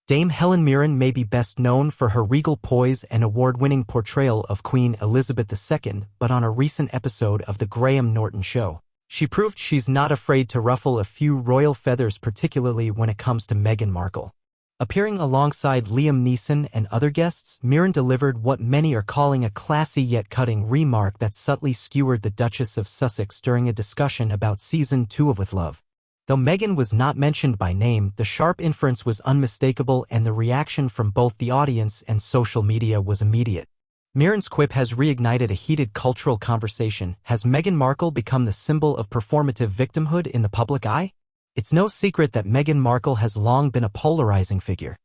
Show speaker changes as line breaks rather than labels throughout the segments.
Dame Hellen Mirren may be best known for her regal poise and award-winning portrayal of Queen Elizabeth II, but on a recent episode of The Graham Norton Show, she proved she's not afraid to ruffle a few royal feathers, particularly when it comes to Meghan Markle. Appearing alongside Liam Neeson and other guests, Mirren delivered what many are calling a classy yet cutting remark that subtly skewered the Duchess of Sussex during a discussion about Season 2 of With Love. Though Meghan was not mentioned by name, the sharp inference was unmistakable and the reaction from both the audience and social media was immediate. Mirren's quip has reignited a heated cultural conversation. Has Meghan Markle become the symbol of performative victimhood in the public eye? It's no secret that Meghan Markle has long been a polarizing figure.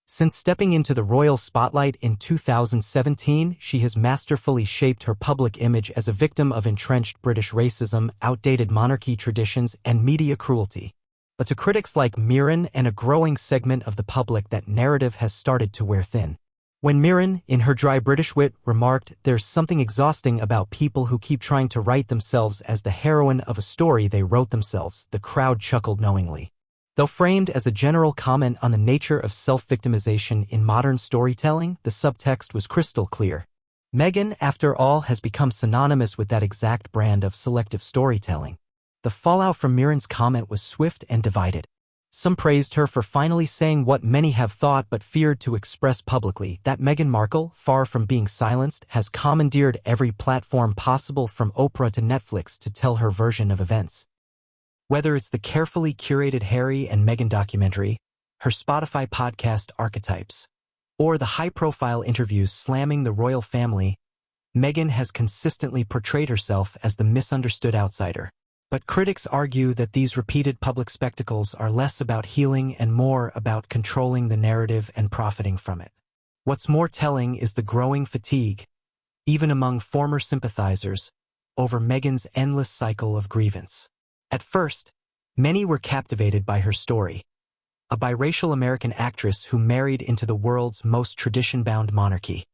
Since stepping into the royal spotlight in 2017, she has masterfully shaped her public image as a victim of entrenched British racism, outdated monarchy traditions, and media cruelty. But to critics like Mirren and a growing segment of the public, that narrative has started to wear thin. When Mirren, in her dry British wit, remarked, "There's something exhausting about people who keep trying to write themselves as the heroine of a story they wrote themselves," the crowd chuckled knowingly. Though framed as a general comment on the nature of self-victimization in modern storytelling, the subtext was crystal clear. Meghan, after all, has become synonymous with that exact brand of selective storytelling. The fallout from Mirren's comment was swift and divided. Some praised her for finally saying what many have thought but feared to express publicly, that Meghan Markle, far from being silenced, has commandeered every platform possible from Oprah to Netflix to tell her version of events. Whether it's the carefully curated Harry and Meghan documentary, her Spotify podcast Archetypes, or the high-profile interviews slamming the royal family, Meghan has consistently portrayed herself as the misunderstood outsider. But critics argue that these repeated public spectacles are less about healing and more about controlling the narrative and profiting from it. What's more telling is the growing fatigue, even among former sympathizers, over Meghan's endless cycle of grievance. At first, many were captivated by her story, a biracial American actress who married into the world's most tradition-bound monarchy.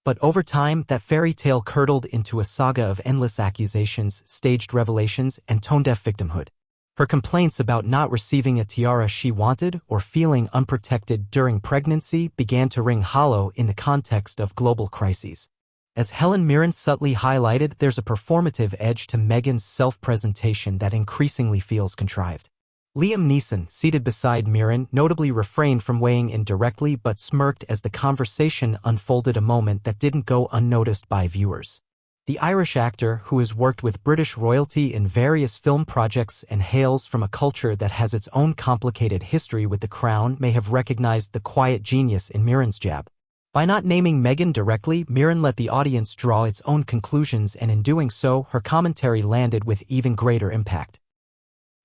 But over time, that fairy tale curdled into a saga of endless accusations, staged revelations, and tone-deaf victimhood. Her complaints about not receiving a tiara she wanted or feeling unprotected during pregnancy began to ring hollow in the context of global crises. As Hellen Mirren subtly highlighted, there's a performative edge to Meghan's self-presentation that increasingly feels contrived. Liam Neeson, seated beside Mirren, notably refrained from weighing in directly but smirked as the conversation unfolded, a moment that didn't go unnoticed by viewers. The Irish actor, who has worked with British royalty in various film projects and hails from a culture that has its own complicated history with the crown, may have recognized the quiet genius in Mirren's jab. By not naming Meghan directly, Mirren let the audience draw its own conclusions, and in doing so, her commentary landed with even greater impact.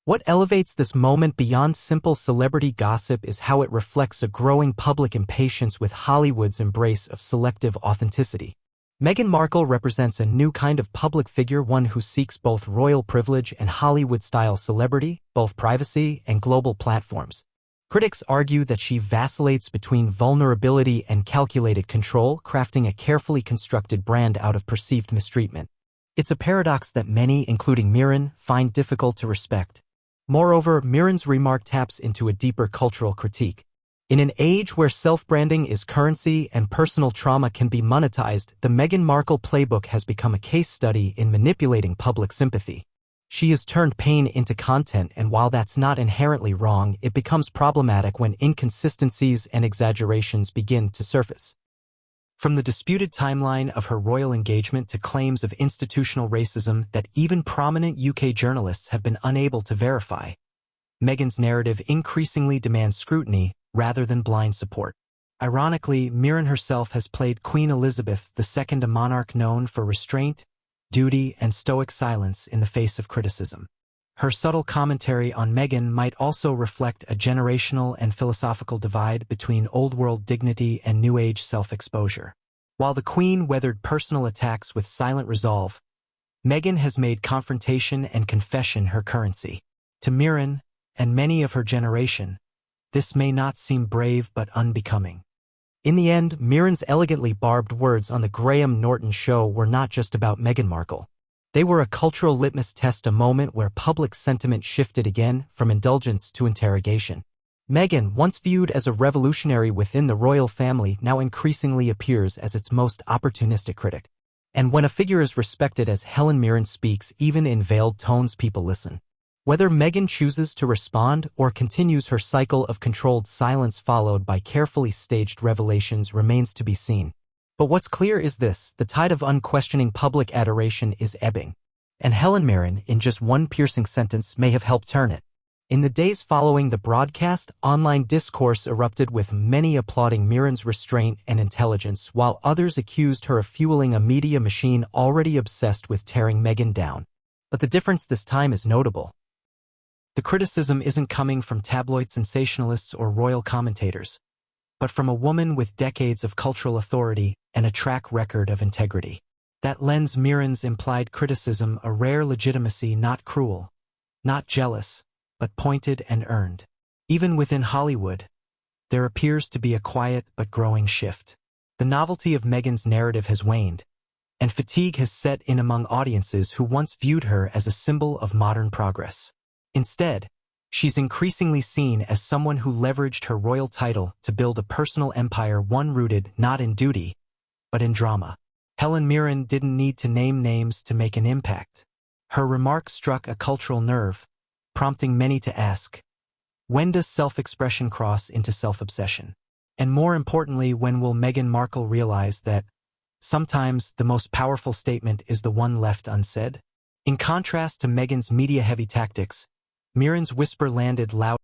What elevates this moment beyond simple celebrity gossip is how it reflects a growing public impatience with Hollywood's embrace of selective authenticity. Meghan Markle represents a new kind of public figure, one who seeks both royal privilege and Hollywood-style celebrity, both privacy and global platforms. Critics argue that she vacillates between vulnerability and calculated control, crafting a carefully constructed brand out of perceived mistreatment. It's a paradox that many, including Mirren, find difficult to respect. Moreover, Mirren's remark taps into a deeper cultural critique. In an age where self-branding is currency and personal trauma can be monetized, the Meghan Markle playbook has become a case study in manipulating public sympathy. She has turned pain into content, and while that's not inherently wrong, it becomes problematic when inconsistencies and exaggerations begin to surface. From the disputed timeline of her royal engagement to claims of institutional racism that even prominent UK journalists have been unable to verify, Meghan's narrative increasingly demands scrutiny rather than blind support. Ironically, Mirren herself has played Queen Elizabeth II, a monarch known for restraint, duty, and stoic silence in the face of criticism. Her subtle commentary on Meghan might also reflect a generational and philosophical divide between old-world dignity and new-age self-exposure. While the Queen weathered personal attacks with silent resolve, Meghan has made confrontation and confession her currency. To Mirren, and many of her generation, this may not seem brave but unbecoming. In the end, Mirren's elegantly barbed words on The Graham Norton Show were not just about Meghan Markle. They were a cultural litmus test, a moment where public sentiment shifted again from indulgence to interrogation. Meghan, once viewed as a revolutionary within the royal family, now increasingly appears as its most opportunistic critic. And when a figure is respected as Hellen Mirren speaks, even in veiled tones, people listen. Whether Meghan chooses to respond or continues her cycle of controlled silence followed by carefully staged revelations remains to be seen. But what's clear is this: the tide of unquestioning public adoration is ebbing. And Hellen Mirren, in just one piercing sentence, may have helped turn it. In the days following the broadcast, online discourse erupted, with many applauding Mirren's restraint and intelligence, while others accused her of fueling a media machine already obsessed with tearing Meghan down. But the difference this time is notable. The criticism isn't coming from tabloid sensationalists or royal commentators, but from a woman with decades of cultural authority and a track record of integrity. That lends Mirren's implied criticism a rare legitimacy, not cruel, not jealous, but pointed and earned. Even within Hollywood, there appears to be a quiet but growing shift. The novelty of Meghan's narrative has waned, and fatigue has set in among audiences who once viewed her as a symbol of modern progress. Instead, she's increasingly seen as someone who leveraged her royal title to build a personal empire, one rooted not in duty, but in drama. Hellen Mirren didn't need to name names to make an impact. Her remark struck a cultural nerve, prompting many to ask, when does self-expression cross into self-obsession? And more importantly, when will Meghan Markle realize that sometimes the most powerful statement is the one left unsaid? In contrast to Meghan's media-heavy tactics, Mirren's whisper landed loud.